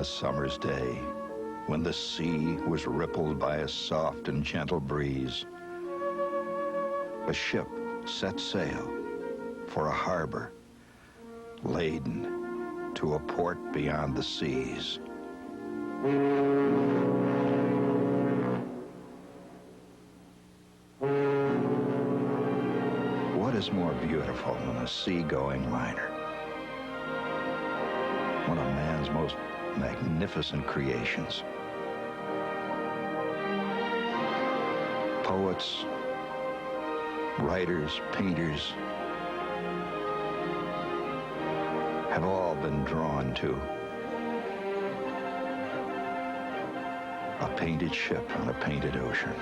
a summer's day, when the sea was rippled by a soft and gentle breeze, a ship set sail for a harbor laden to a port beyond the seas. What is more beautiful than a sea-going liner? One of man's most magnificent creations. Poets, writers, painters have all been drawn to a painted ship on a painted ocean.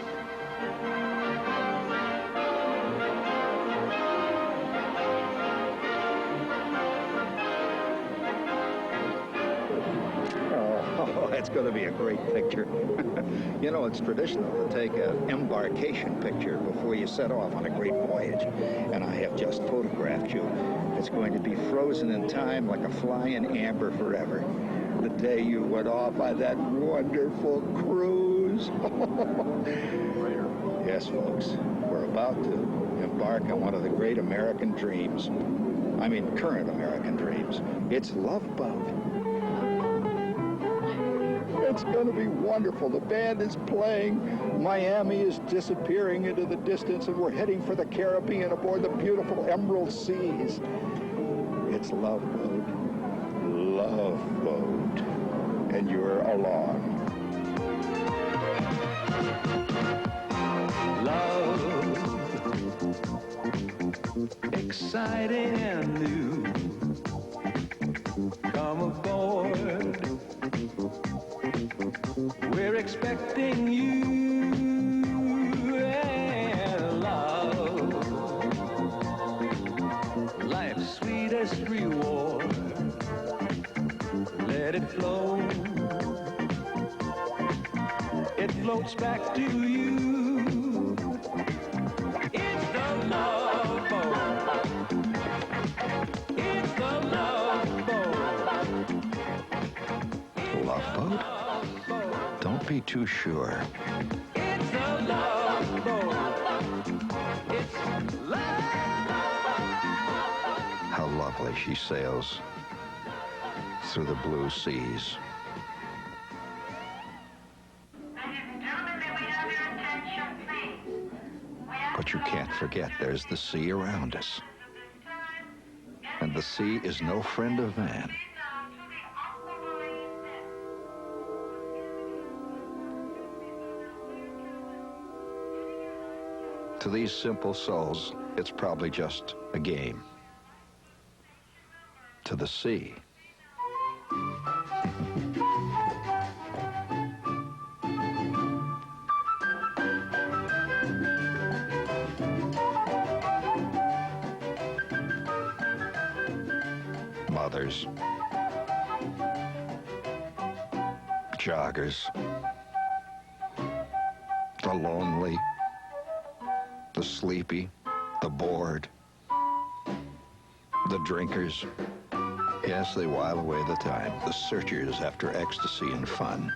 It's going to be a great picture. You know, it's traditional to take an embarkation picture before you set off on a great voyage. And I have just photographed you. It's going to be frozen in time like a fly in amber forever. The day you went off on that wonderful cruise. Yes, folks, we're about to embark on one of the great American dreams. I mean, current American dreams. It's Love Boat. It's going to be wonderful. The band is playing. Miami is disappearing into the distance, and we're heading for the Caribbean aboard the beautiful Emerald Seas. It's Love Boat. Love Boat. And you're along. Love, exciting and new. Come aboard. We're expecting you, and love, life's sweetest reward. Let it flow. It floats back to you. It's the Love Boat. It's the Love Boat. Love Boat? Don't be too sure. It's a love boat. It's love. How lovely she sails through the blue seas. But you can't forget there's the sea around us. And the sea is no friend of man. To these simple souls, it's probably just a game. To the sea, mothers, joggers, the lonely, the sleepy, the bored, the drinkers. Yes, they while away the time, the searchers after ecstasy and fun.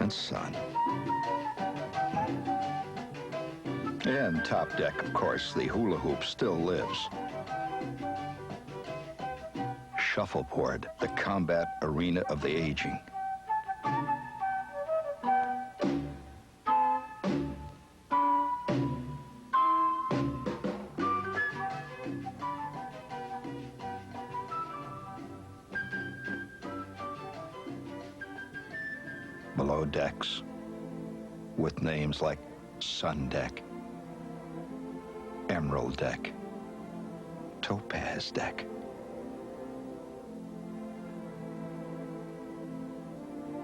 And sun. And top deck, of course, the hula hoop still lives. Shuffleboard, the combat arena of the aging. Below decks, with names like Sun Deck, Emerald Deck, Topaz Deck.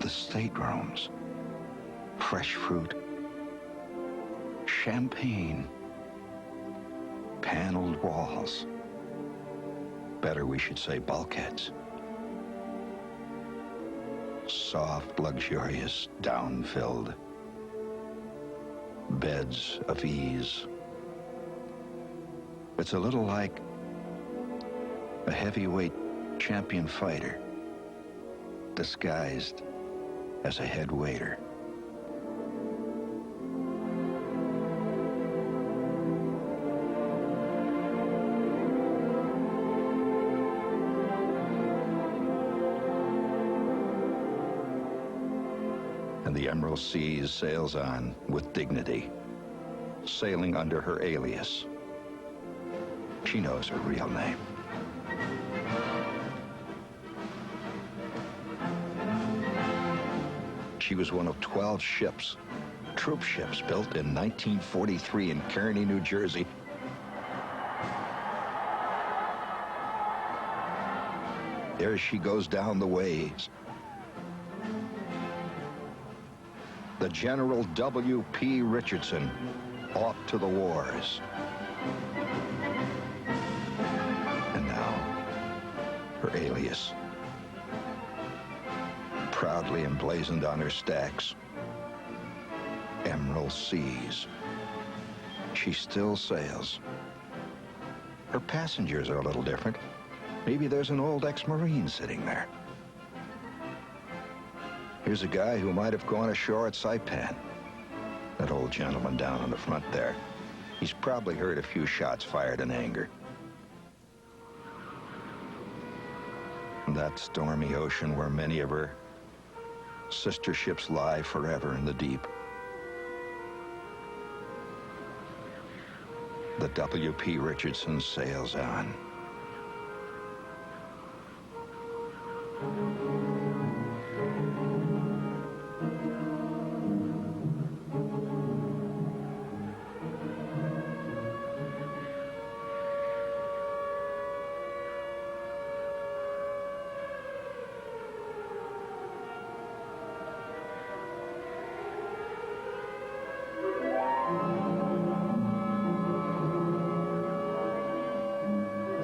The staterooms, fresh fruit, champagne, paneled walls. Better we should say bulkheads. Soft, luxurious, down-filled beds of ease. It's a little like a heavyweight champion fighter disguised as a head waiter. And the Emerald Seas sails on with dignity, sailing under her alias. She knows her real name. She was one of 12 ships, troop ships, built in 1943 in Kearney, New Jersey. There she goes down the waves. The General W.P. Richardson, off to the wars. And now, her alias, proudly emblazoned on her stacks, Emerald Seas. She still sails. Her passengers are a little different. Maybe there's an old ex-Marine sitting there. Here's a guy who might have gone ashore at Saipan. That old gentleman down on the front there. He's probably heard a few shots fired in anger. That stormy ocean where many of her sister ships lie forever in the deep. The W.P. Richardson sails on.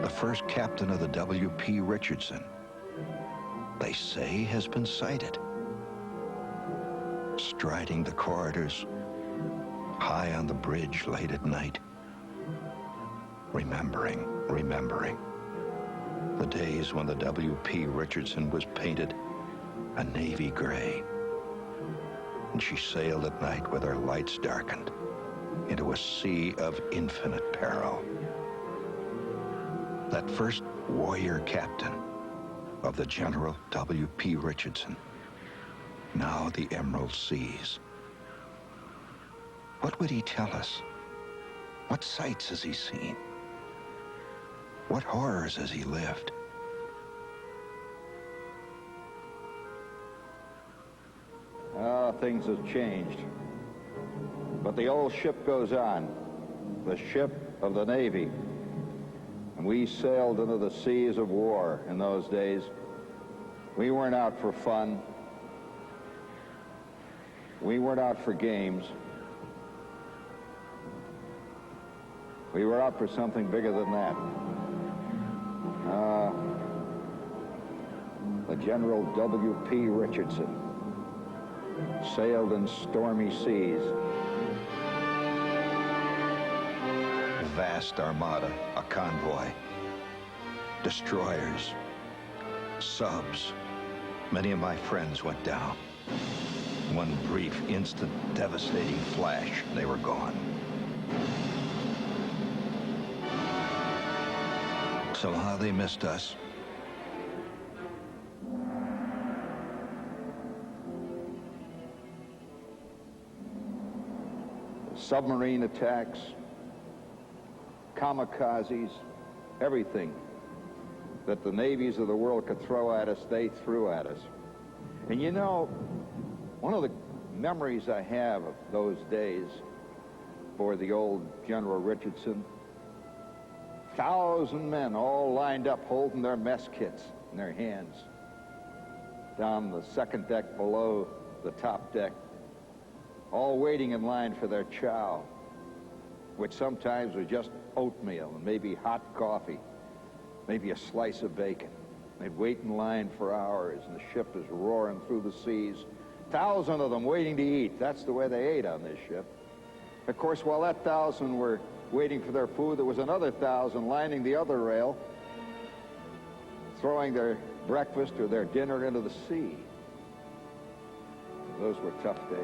The first captain of the W.P. Richardson, they say, has been sighted, striding the corridors, high on the bridge late at night, remembering the days when the W.P. Richardson was painted a navy gray, and she sailed at night with her lights darkened into a sea of infinite peril. That first warrior captain of the General W.P. Richardson, now the Emerald Seas. What would he tell us? What sights has he seen? What horrors has he lived? Things have changed. But the old ship goes on, the ship of the Navy. And we sailed into the seas of war in those days. We weren't out for fun. We weren't out for games. We were out for something bigger than that. The General W.P. Richardson sailed in stormy seas. A vast armada, a convoy, destroyers, subs. Many of my friends went down. One brief, instant, devastating flash, they were gone. Somehow they missed us. Submarine attacks, kamikazes, everything that the navies of the world could throw at us, they threw at us. And you know, one of the memories I have of those days for the old General Richardson, 1,000 men all lined up holding their mess kits in their hands down the second deck below the top deck, all waiting in line for their chow, which sometimes was just oatmeal and maybe hot coffee, maybe a slice of bacon. They'd wait in line for hours, and the ship is roaring through the seas. 1,000 of them waiting to eat. That's the way they ate on this ship. Of course, while that 1,000 were waiting for their food, there was another 1,000 lining the other rail, throwing their breakfast or their dinner into the sea. Those were tough days.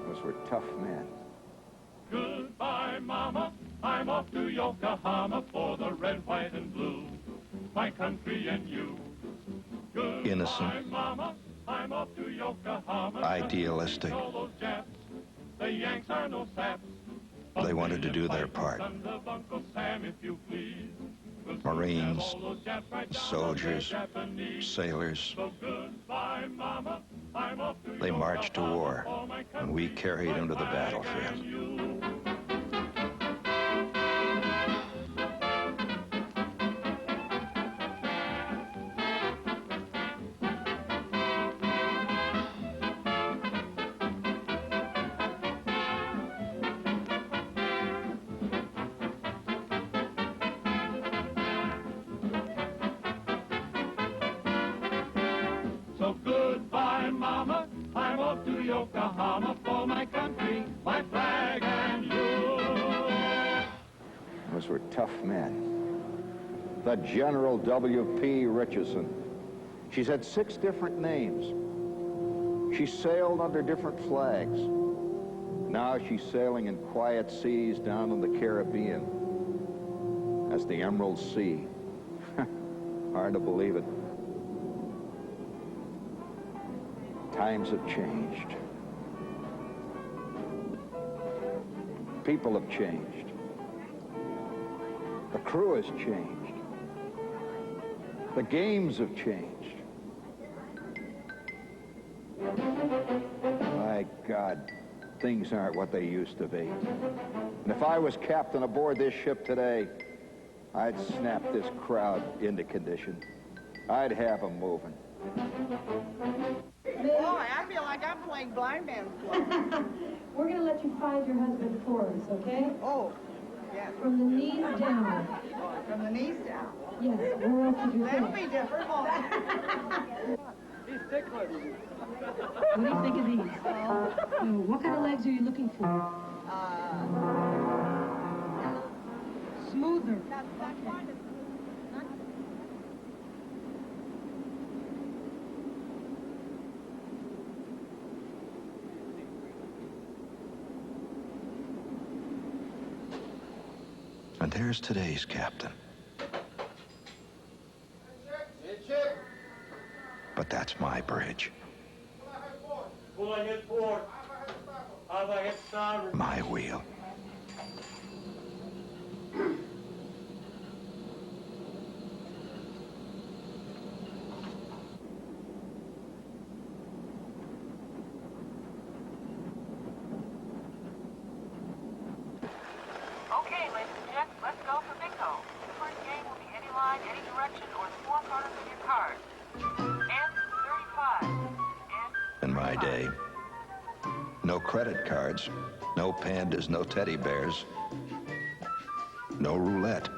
Those were tough men. Goodbye, Mama. I'm off to Yokohama for the red, white, and blue. My country and you. Goodbye, Innocent, Mama. I'm off to Yokohama. idealistic. All those Japs, the Yanks are no saps. They wanted to do their part. Sons of Uncle Sam, if you please. We'll soon Marines, have all those Japs right down on soldiers, their Japanese. sailors, So goodbye, Mama. I'm off to they marched to war, Yokohama for my and we country, carried my them to the flag battlefield. and you. So goodbye, Mama. I'm off to Yokohama for my country, my flag, and you. Those were tough men. The General W.P. Richardson. She's had 6 different names. She sailed under different flags. Now she's sailing in quiet seas down in the Caribbean as the Emerald Sea. Hard to believe it. Times have changed. People have changed. The crew has changed. The games have changed. My God, things aren't what they used to be. And if I was captain aboard this ship today, I'd snap this crowd into condition. I'd have them moving. Boy, I feel like I'm playing blind man's bluff. We're going to let you find your husband for us, okay? Oh, yes. From the knees down. From the knees down. Yes, where else would you That'll think? be different, won't it? He's ticklish. What do you think of these? What kind of legs are you looking for? Smoother. And there's today's captain. But that's my bridge, Pulling it forward. How about it starboard? my wheel. Okay, ladies and gents, let's go for bingo. The first game will be any line, any direction, or the 4 corners of your card. N35. In my day, no credit cards, no pandas, no teddy bears, no roulette.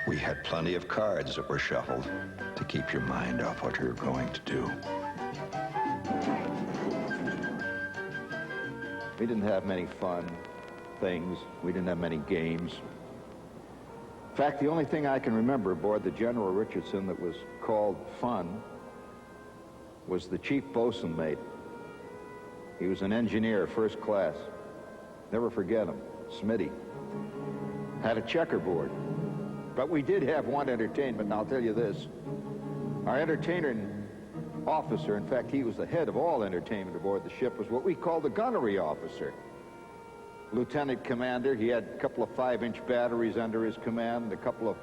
We had plenty of cards that were shuffled to keep your mind off what you're going to do. We didn't have many fun things. We didn't have many games. In fact, the only thing I can remember aboard the General Richardson that was called fun was the chief bosun mate. He was an engineer, first class. Never forget him, Smitty. Had a checkerboard. But we did have one entertainment, and I'll tell you this. Our entertainer officer, in fact, he was the head of all entertainment aboard the ship, was what we called the gunnery officer. Lieutenant commander, he had a couple of 5-inch batteries under his command, and a couple of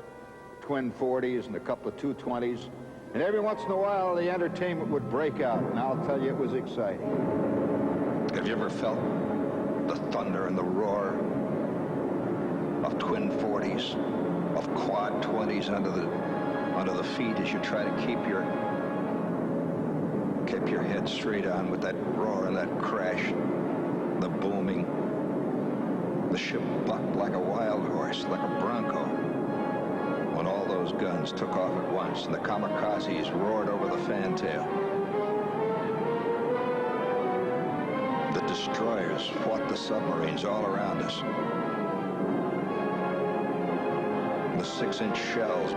twin 40s and a couple of 220s. And every once in a while, the entertainment would break out, and I'll tell you, it was exciting. Have you ever felt the thunder and the roar of twin 40s, of quad 20s under the feet as you try to keep your head straight on with that roar and that crash, the booming? The ship bucked like a wild horse, like a bronco, when all those guns took off at once and the kamikazes roared over the fantail. The destroyers fought the submarines all around us. The 6-inch shells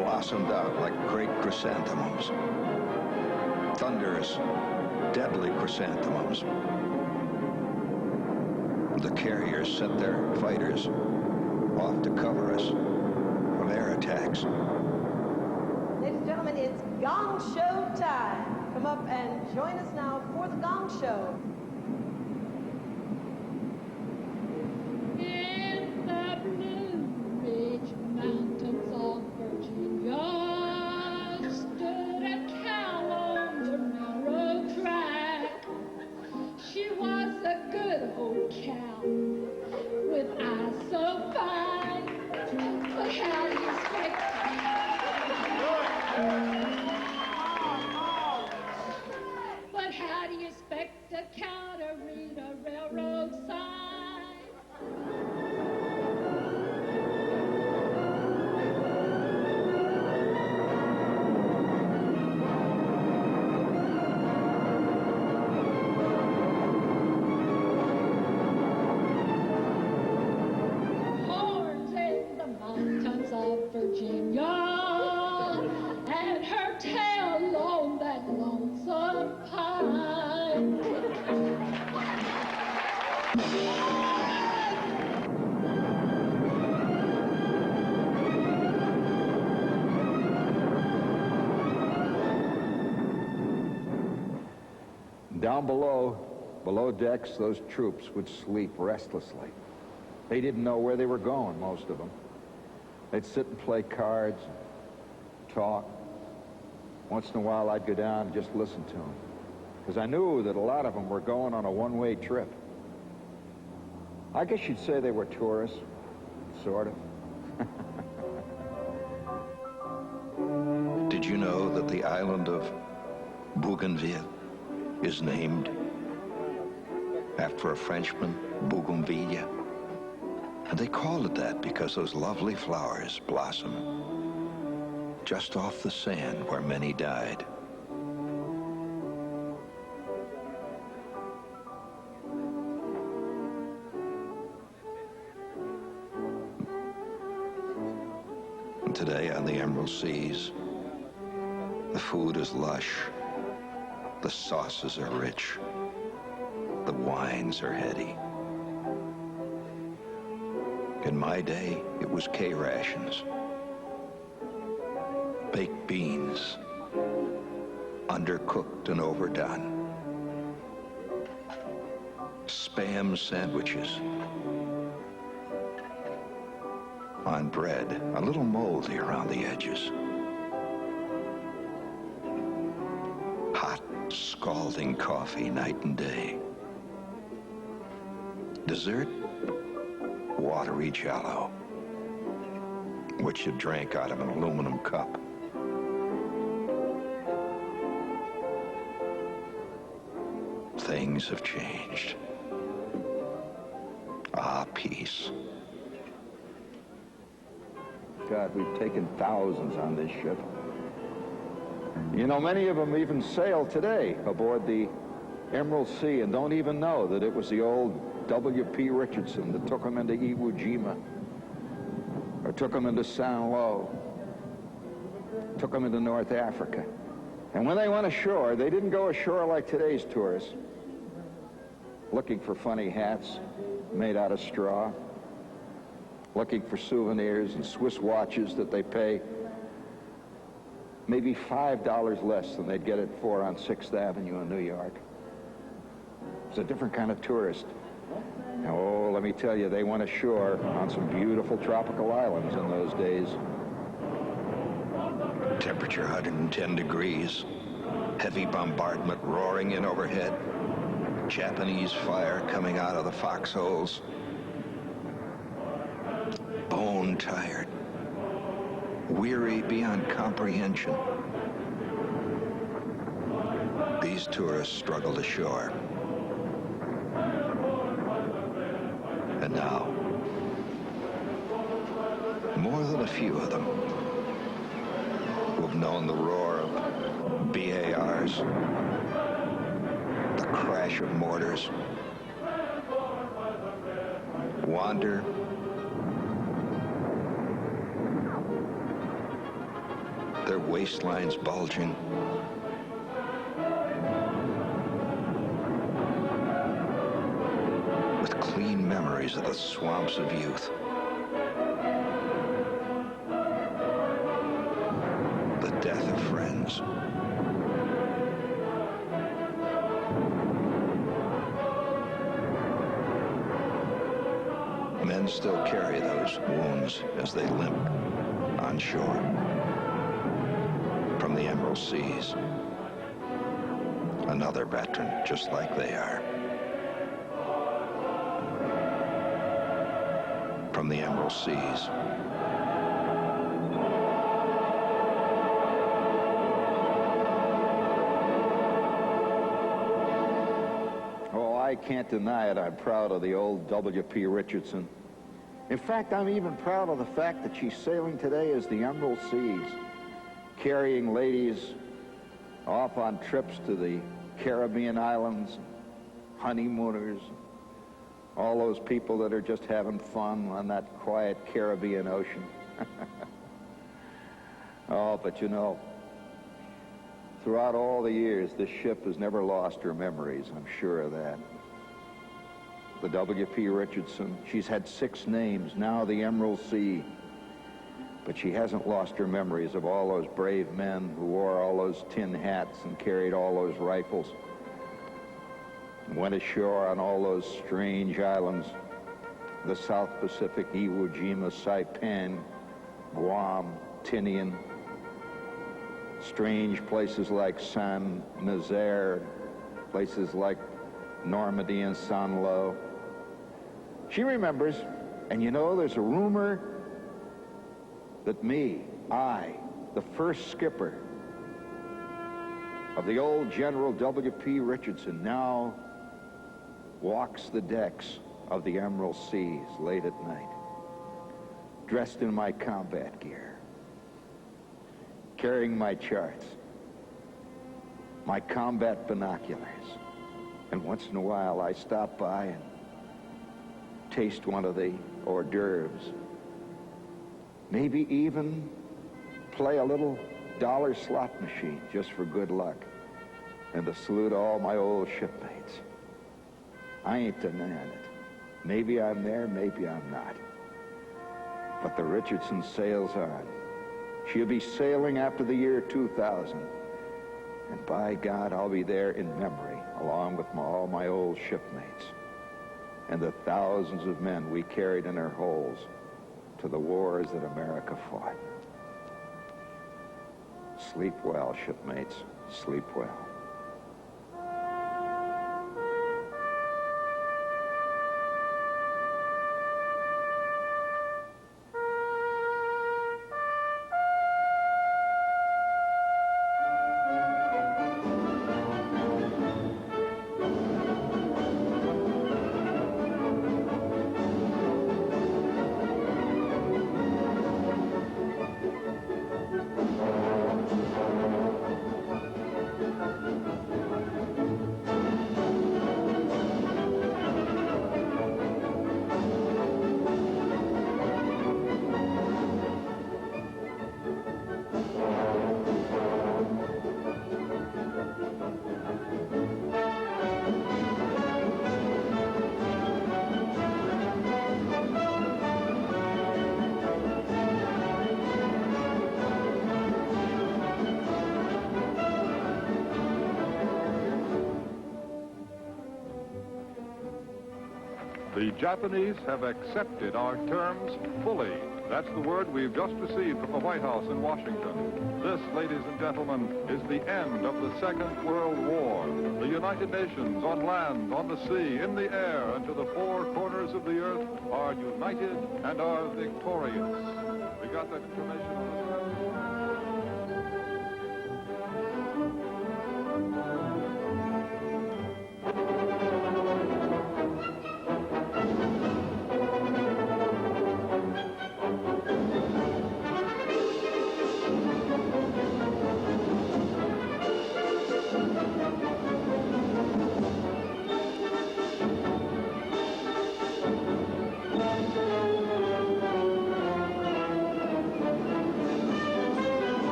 blossomed out like great chrysanthemums. Thunderous, deadly chrysanthemums. The carriers sent their fighters off to cover us from air attacks. Ladies and gentlemen, it's Gong Show time. Come up and join us now for the Gong Show. In the Blue Ridge Mountains of Virginia stood a cow on the railroad track. She was a good old cow with eyes so fine. But how do you expect But how do you expect a cow to read a railroad sign? Horns in the mountains of Virginia, and her tail on that lonesome pine. Down below decks, those troops would sleep restlessly. They didn't know where they were going, most of them. They'd sit and play cards, talk. Once in a while, I'd go down and just listen to them, because I knew that a lot of them were going on a one-way trip. I guess you'd say they were tourists, sort of. Did you know that the island of Bougainville is named after a Frenchman, Bougainvillea? And they called it that because those lovely flowers blossom just off the sand where many died. And today on the Emerald Seas, the food is lush, the sauces are rich, the wines are heady. In my day, it was K-rations, baked beans, undercooked and overdone, Spam sandwiches, on bread, a little moldy around the edges, hot, scalding coffee night and day, dessert, watery jello, which you drank out of an aluminum cup. Things have changed. Ah, peace. God, we've taken thousands on this ship. You know, many of them even sail today aboard the Emerald Sea and don't even know that it was the old W.P. Richardson that took them into Iwo Jima, or took them into San Lo, took them into North Africa. And when they went ashore, they didn't go ashore like today's tourists, looking for funny hats made out of straw, looking for souvenirs and Swiss watches that they pay maybe $5 less than they'd get it for on 6th Avenue in New York. It's a different kind of tourist. Oh, let me tell you, they went ashore on some beautiful tropical islands in those days. Temperature 110 degrees, heavy bombardment roaring in overhead, Japanese fire coming out of the foxholes. Bone tired, weary beyond comprehension. These tourists struggled ashore. And now, more than a few of them who've known the roar of BARs, the crash of mortars, wander waistlines bulging, with clean memories of the swamps of youth. The death of friends. Men still carry those wounds as they limp on shore from the Emerald Seas. Another veteran just like they are. From the Emerald Seas. Oh, I can't deny it. I'm proud of the old W.P. Richardson. In fact, I'm even proud of the fact that she's sailing today as the Emerald Seas, carrying ladies off on trips to the Caribbean islands, honeymooners, all those people that are just having fun on that quiet Caribbean ocean. Oh, but you know, throughout all the years, this ship has never lost her memories, I'm sure of that. The W.P. Richardson, she's had 6 names, now the Emerald Sea. But she hasn't lost her memories of all those brave men who wore all those tin hats and carried all those rifles and went ashore on all those strange islands, the South Pacific, Iwo Jima, Saipan, Guam, Tinian, strange places like Saint-Nazaire, places like Normandy and Saint-Lô. She remembers, and you know, there's a rumor that I, the first skipper of the old General W.P. Richardson, now walks the decks of the Emerald Seas late at night, dressed in my combat gear, carrying my charts, my combat binoculars, and once in a while I stop by and taste one of the hors d'oeuvres. Maybe even play a little dollar slot machine just for good luck and to salute all my old shipmates. I ain't denying it. Maybe I'm there, maybe I'm not. But the Richardson sails on. She'll be sailing after the year 2000. And by God, I'll be there in memory, along with all my old shipmates and the thousands of men we carried in our holds to the wars that America fought. Sleep well, shipmates. Sleep well. The Japanese have accepted our terms fully. That's the word we've just received from the White House in Washington. This, ladies and gentlemen, is the end of the Second World War. The United Nations, on land, on the sea, in the air, and to the 4 corners of the earth, are united and are victorious. We got that information on the...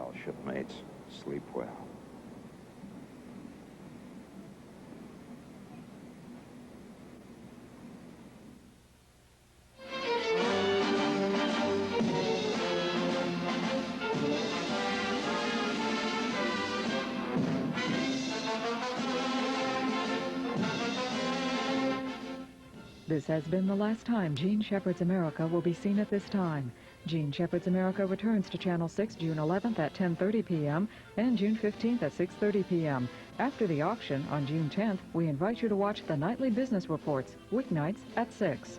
well, shipmates. Sleep well. This has been the last time Jean Shepherd's America will be seen at this time. Jean Shepherd's America returns to Channel 6 June 11th at 10:30 p.m. and June 15th at 6:30 p.m. After the auction on June 10th, we invite you to watch the nightly business reports, weeknights at 6.